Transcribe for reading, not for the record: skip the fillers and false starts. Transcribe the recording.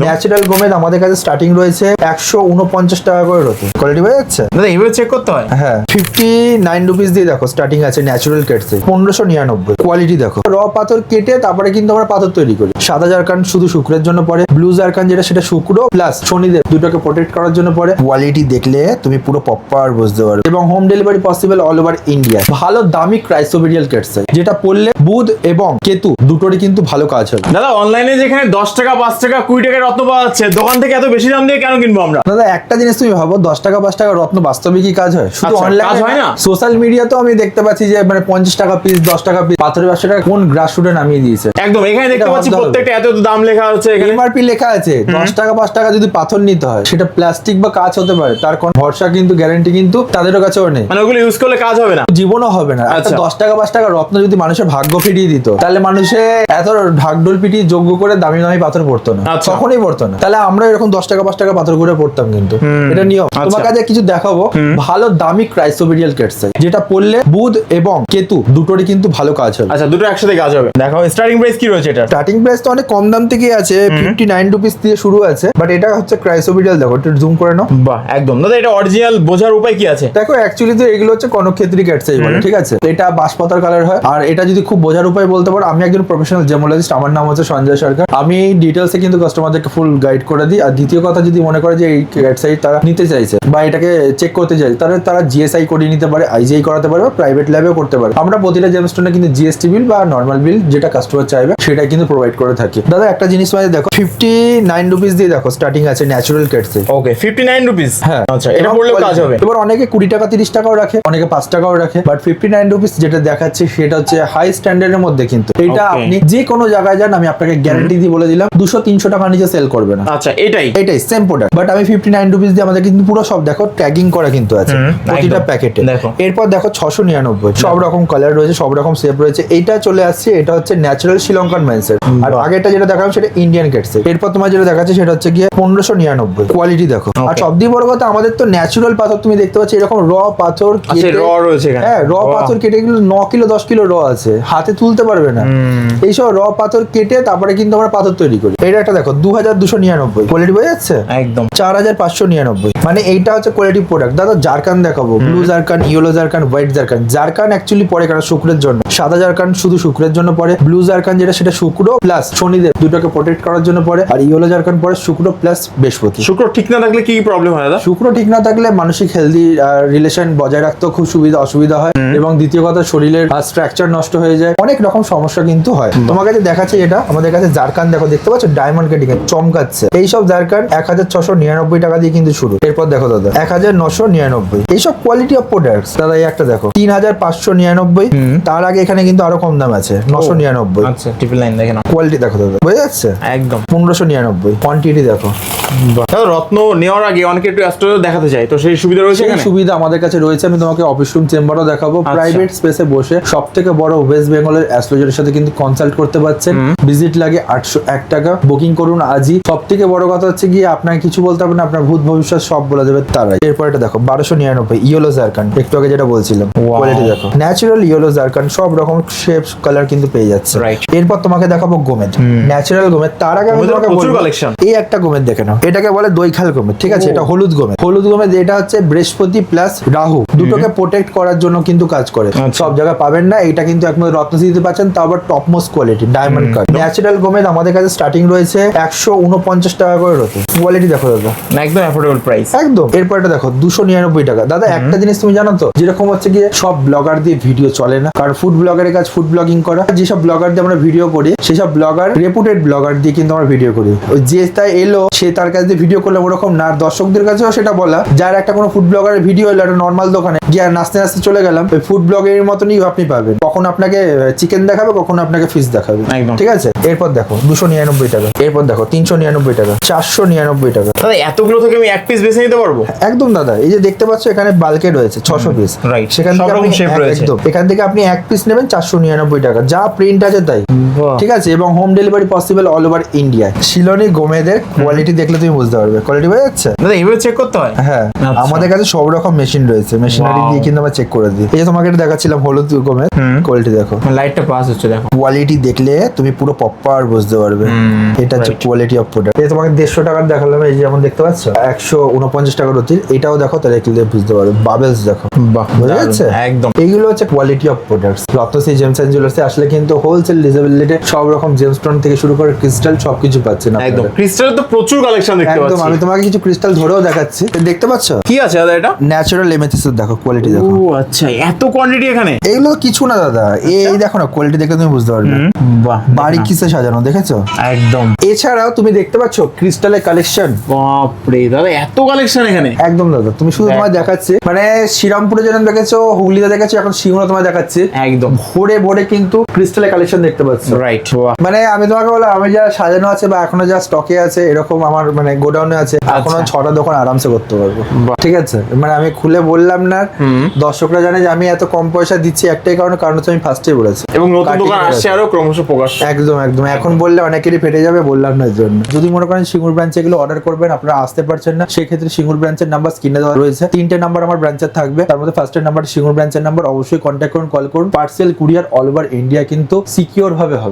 Natural গোমেদ আমাদের কাছে স্টার্টিং রয়েছে 149 টাকা করে রয়েছে। কোয়ালিটি বোঝা যাচ্ছে দাদা এইভাবে চেক করতে হয়? হ্যাঁ 59 রুপিস দিয়ে দেখো স্টার্টিং আছে ন্যাচারাল কেটসে 1599। কোয়ালিটি দেখো, র পাথর কেটে তারপরে কিন্তু আমরা পাথর তৈরি করি। সাদা জারকান শুধু শুক্রের জন্য পড়ে, ব্লু জারকান যেটা সেটা শুক্র প্লাস শনিদেব দুটোকে প্রোটেক্ট করার জন্য পড়ে। কোয়ালিটি দেখলে তুমি পুরো প্রপার বুঝতে পারবে এবং home delivery possible all over India. ভালো দামি ক্রাইসোবেরিয়াল কেটসে যেটা পড়লে বুধ এবং কেতু দুটোরই কিন্তু ভালো কাজ হবে। দাদা অনলাইনে যেখানে 10 টাকা 5 টাকা 20 টাকা রত্ন পাওয়া যাচ্ছে, দোকান থেকে এত বেশি দাম দিয়ে কেন কিনবো আমরা? দাদা একটা জিনিস তুমি ভাবো, 10 টাকা 5 টাকা রত্ন বাস্তবে কি কাজ হয়? শুধু আচ্ছা, কাজ হয় অনলাইনে না? সোশ্যাল মিডিয়াতেও আমি দেখতে পাচ্ছি যে মানে 50 টাকা পিস 10 টাকা পিস পাথরের ব্যবসাটা কোন গ্রাস রুটে নামিয়ে দিয়েছে। একদম এখানে দেখতে পাচ্ছি প্রত্যেকটা এত দাম লেখা আছে, এখানে এমআরপি লেখা আছে। 10 টাকা 5 টাকা যদি পাথর নিতে হয় সেটা প্লাস্টিক বা কাঁচ হতে পারে, তার কোন ভরসা কিন্তু গ্যারান্টি কিন্তু তাদেরও কাছেও নেই, মানে ওগুলো ইউজ করলে কাজ হবে না, জীবনও হবে না। একটা 10 টাকা 5 টাকা রত্ন যদি মানুষের ভাগ্য ফিরিয়ে দিত তাহলে মানুষে এত ঢাকঢোল পিটিয়ে যোগ্য করে দামি দামি পাথর পড়তো না, আচ্ছা। কখনোই পড়তো না। তাহলে আমরা এরকম 10 টাকা 5 টাকা পাথর করে পড়তাম কিন্তু এটা নিয়ম। তোমার কাছে কিছু দেখাবো ভালো দামি ক্রাইসোবেরিয়াল কেটস যেটা পড়লে বুধ এবং কেতু দুটোরই কিন্তু ভালো কাজ হবে। আচ্ছা দুটো একসাথে কাজ হবে। দেখো স্টার্টিং প্রাইস কি রয়েছে এটা? স্টার্টিং প্রাইস তো অনেক কম দাম থেকে আছে, 59 রুপিস দিয়ে শুরু আছে, বাট এটা হচ্ছে ক্রাইসোবেরিয়াল। দেখো একটু জুম করে নাও। বাহ একদম। দাদা এটা অরিজিনাল বোঝার উপায় কি আছে? দেখো অ্যাকচুয়ালি তো এগুলো হচ্ছে কনকক্ষেত্রী ক্যাটসাই বলে, ঠিক আছে? এটা বাঁশপাতার কালার হয়। আর এটা যদি খুব বোঝার উপায় বলতে পারো, আমি একজন প্রফেশনাল জেমোলজিস্ট, আমার নাম হচ্ছে সঞ্জয় সরকার। আমি এই ডিটেলসে কিন্তু কাস্টমারদেরকে ফুল গাইড করে দিই। আর দ্বিতীয় কথা, যদি মনে করে যে এই ক্যাটসাই তারা নিতে চাইছে বা এটাকে চেক করতে চাইছে, তাহলে তারা জিএসআই করিয়ে নিতে পারে, আইজিআই করাতে পারে বা প্রাইভেট ল্যাবেও করতে পারে। আমরা প্রতিটা জেমস্টোনে কিন্তু জিএসটি বিল বা নর্মাল বিল যেটা কাস্টমার চাইবে সেটা কিন্তু প্রোভাইড করে থাকি। দাদা একটা জিনিস মানে দেখো 59 রুপিস দিয়ে দেখো স্টার্টিং আছে ন্যাচারাল কেটসে। ওকে 59 রুপিস। হ্যাঁ আচ্ছা এটা পড়লেও কাজ হবে। এবার অনেকে 20 টাকা 30 টাকাও রাখে, অনেকে 5 টাকাও রাখে, বাট 59 রুপিস যেটা দেখাচ্ছে সেটা হচ্ছে হাই স্ট্যান্ডার্ডের মধ্যে। কিন্তু এটা Okay. আপনি যে কোনো জায়গায় যান, আমি আপনাকে গ্যারান্টি দিয়ে বলে দিলাম 200-300 টাকা নিচে সেল করবে না। আচ্ছা এটাই সেম প্রোডাক্ট, বাট আমি 59 রুপিস দিয়ে আমাদের কিন্তু পুরো সব দেখো ট্যাগিং করা কিন্তু আছে প্রতিটা একদম। প্যাকেটে। দেখো। এরপর দেখো 699 সব রকম কালার রয়েছে, সব রকম শেপ রয়েছে। এইটা চলে আসছে, এটা হচ্ছে ন্যাচারাল শ্রীলঙ্কান মাইন্ডসেট। আর আগেটা যেটা দেখালাম সেটা ইন্ডিয়ান কেটসেট। এরপর তোমার যেটা দেখাচ্ছে সেটা হচ্ছে গিয়ে 1599। কোয়ালিটি দেখো। আর সবথেকে বড় কথা, আমাদের তো ন্যাচারাল পাথর তুমি দেখতে পাচ্ছ এরকম র পাথর কেটে। র রয়েছে এখানে। হ্যাঁ র পাথর কেটে এগুলো 9 কিলো 10 কিলো র আছে, হাতে তুলতে পারবে না। এইসব র পাথর কেটে তারপরে কিন্তু আমরা পাথর তৈরি করি। এটা একটা দেখো 2299। কোয়ালিটি বোঝা যাচ্ছে? একদম 4599। মানে এইটা হচ্ছে কোয়ালিটি প্রোডাক্ট। দাদা জারকান দেখাবো, blue zircon, yellow zircon, white zircon. Zircon actually পড়ে কারণ শুক্রের জন্য, সাদা জারকান শুধু শুক্রের জন্য পড়ে, ব্লু জারকান যেটা সেটা শুক্র প্লাস শনিদেব দুটোকে প্রোটেক্ট করার জন্য পড়ে, আর ইয়েলো জারকান পড়ে শুক্র প্লাস বৃহস্পতি। শুক্র ঠিক না থাকলে কি প্রবলেম হয় দাদা? শুক্র ঠিক না থাকলে মানসিক হেলদি রিলেশন বজায় রাখতেও খুব অসুবিধা হয়, এবং দ্বিতীয় কথা শরীরের স্ট্রাকচার নষ্ট হয়ে যায়, অনেক রকম সমস্যা কিন্তু হয়। তোমার কাছে দেখাচ্ছে এটা আমাদের কাছে জারকান দেখো, দেখতে পাচ্ছ ডায়মন্ড কাটিং এ চমকাচ্ছে। এইসব জারকান 1699 টাকা দিয়ে কিন্তু শুরু। এরপর দেখো দাদা 1999। এইসব কোয়ালিটি অফ প্রোডাক্টস। দাদা এই একটা দেখো 3599। তার আগে এখানে কিন্তু আরো কম দাম আছে 999। আচ্ছা ট্রিপল লাইন দেখেন, কোয়ালিটি দেখো দাদা, বোঝা যাচ্ছে? একদম 1599। কোয়ান্টিটি দেখো। দাদা রত্ন নেওয়ার আগে অনেকে একটু অ্যাস্ট্রো দেখাতে চায়, তো সেই সুবিধা রয়েছে সেই এখানে? সুবিধা আমাদের কাছে রয়েছে। আমি তোমাকে অফিস রুম চেম্বারও দেখাবো, প্রাইভেট স্পেসে বসে সব থেকে বড় ওয়েস্ট বেঙ্গলের অ্যাস্ট্রোলজারের সাথে কিন্তু কনসাল্ট করতে পারছেন। ভিজিট লাগে 801 টাকা। বুকিং করুন আজই। সব থেকে বড় কথা হচ্ছে গিয়ে আপনাকে কিছু বলতে হবে না, আপনার ভূত ভবিষ্যৎ সব বলে দেবে তারাই। এরপর এটা দেখো 1299 ইয়েলো জারকান, একটু আগে যেটা বলছিলাম। কোয়ালিটি দেখো, ন্যাচারাল ইয়েলো জারকান, সব রকম শেপস কালার কিন্তু পেয়ে যাচ্ছে। Right. এরপর তোমাকে দেখাবো গোমেদ, ন্যাচারাল গোমেদ। তার আগে আমি তোমাকে প্রচুর বলবো কালেকশন। এই একটা গোমেদ দেখে নাও, এটাকে বলে দইখাল গোমেদ, ঠিক আছে? এটা হলুদ গোমেদ। হলুদ গোমেদ এটা হচ্ছে বৃহস্পতি প্লাস রাহু দুটোকে প্রোটেক্ট করার জন্য কিন্তু কাজ করে। সব জায়গায় পাবেন না, এটা কিন্তু একমাত্র রত্নশ্রীতে পাচ্ছেন, তাও আবার top most quality diamond cut. Natural গোমেদ আমাদের কাছে স্টার্টিং রয়েছে 149 টাকা করে রয়েছে। কোয়ালিটি দেখো দাদা, একদম অ্যাফোর্ডেবল প্রাইস। একদম। এরপর এটা দেখো 299 টাকা। দাদা একটা জিনিস তুমি জানো তো, যেরকম হচ্ছে গিয়ে সব ব্লগার দিয়ে ভিডিও চলে না, কারণ ফুড ব্লগারের কাজ ফুড ব্লগিং করা। যেসব ব্লগার দিয়ে আমরা ভিডিও করি সেসব ব্লগার রেপুটেড ব্লগার দিয়ে কিন্তু আমরা ভিডিও করি। ওই যে তাই এলো সে তার কাছ দিয়ে ভিডিও করলে ওরকম না। আর দর্শকদের কাছেও সেটা বলা, যার একটা কোনো ফুড ব্লগারের ভিডিও এলো একটা নর্মাল দোকানে গিয়ে নাচতে নাচতে চলে গেলাম, ওই ফুড ব্লগের মতনই আপনি পাবেন। কখন আপনাকে চিকেন দেখাবে, কখন আপনাকে ফিশ দেখাবে, একদম ঠিক আছে? এরপর দেখো 299 টাকা। এরপর দেখো 399 টাকা, 499 টাকা। দাদা এতগুলো থেকে আমি এক পিস বেছে নিতে পারবো? একদম দাদা, এই যে দেখতে পাচ্ছ এখানে বালকে রয়েছে 600 পিস। রাইট, সেখান থেকে সব রকম আপনি shape রয়েছে। একদম এখান থেকে আপনি এক পিস নেবেন 499 টাকা, যা প্রিন্ট আছে তাই, ঠিক আছে? এবং home delivery possible all over India. শিলনি গোমেদের কোয়ালিটি দেখলে তুমি বুঝতে পারবে। কোয়ালিটি বোঝা যাচ্ছে? দাদা এইভাবে চেক করতে হয়? হ্যাঁ আচ্ছা। আমাদের কাছে সব রকম মেশিন রয়েছে, মেশিনারি দিয়ে কিন্তু আমরা চেক করে দিই। এই যে তোমাকে এটা দেখাচ্ছিলাম হলুদ গোমেদ, কোয়ালিটি দেখো, লাইটটা পাস হচ্ছে দেখো। কোয়ালিটি দেখলে তুমি পুরো প্রপার বুঝতে পারবে। এটা হচ্ছে কোয়ালিটি কোয়ালিটি অফ প্রোডাক্ট। এই তোমাকে 150 টাকার দেখালাম, এই যে যেমন দেখতে পাচ্ছ 149 টাকার অতির, এটাও দেখো তাহলে ক্লিয়ার বুঝতে পারবে। বাবেলস দেখো, বাহ, বুঝা দারুণ, যাচ্ছে? একদম। এইগুলো হচ্ছে quality of products. Ratnashree gems and জুয়েলার্সে আসলে কিন্তু হোলসেল ডিসেবিলিটি সব রকম জেমস্টোন থেকে শুরু করে ক্রিস্টাল সবকিছু পাচ্ছেন আপনারা। একদম, ক্রিস্টালের তো প্রচুর কালেকশন দেখতে একদম, পাচ্ছি। আমি তোমাকে কিছু ক্রিস্টাল ধরেও দেখাচ্ছি, দেখতে পাচ্ছ? কি আছে দাদা এটা? ন্যাচারাল এমেথিস্ট দেখো, কোয়ালিটি ও দেখো। আচ্ছা, এত কোয়ান্টিটি এখানে? এগুলো কিছু না দাদা, এই দেখো না, কোয়ালিটি দেখলে তুমি বুঝতে পারবে। বাহ, বাড়ি কিসে সাজানো দেখেছো? একদম। এছাড়াও তুমি দেখতে পাচ্ছ ক্রিস্টালের কালেকশন। বাপরে দাদা, এত কালেকশন এখানে? একদম দাদা, তুমি শুধু তোমায় দেখাচ্ছি, মানে শ্রীরামপুরে যেরকম দেখেছো, হুগলিতে দেখেছো, এখন সিংহরা তোমায় দেখাচ্ছি। একদম ভরে ভরে কিন্তু ক্রিস্টালের কালেকশন দেখতে পাচ্ছ। রাইট। মানে আমি তোমাকে বললাম, আমি যা সাজানো আছে বা এখনো যা স্টকে আছে, এরকম আমার মানে গোডাউনে আছে, এখনো 6টা দোকান আরামসে করতে পারবো। ঠিক আছে, মানে আমি খুলে বললাম না, দর্শকরা জানে যে আমি এত কম পয়সা দিচ্ছি একটাই কারণ হচ্ছে আমি ফার্স্টে বলেছি। এবং নতুন Cutting দোকান করে আসছে আছে। আরো ক্রমশ প্রকাশ। একদম একদম, এখন বললে অনেকেরই ফেটে যাবে, বললাম না এর জন্য। যদি মনে করেন সিঙ্গুর ব্রাঞ্চে এগুলো অর্ডার করবেন, আপনারা আসতে পারছেন না, সেক্ষেত্রে সিঙ্গুর ব্রাঞ্চের নাম্বার স্ক্রিনে দেওয়া রয়েছে। 3টে নাম্বার আমার ব্রাঞ্চের থাকবে, তার মধ্যে ফার্স্টের নাম্বার সিঙ্গুর ব্রাঞ্চের নাম্বার, অবশ্যই কন্ট্যাক্ট করুন, কল করুন। Parcel courier all over India কিন্তু সিকিউর ভাবে হবে।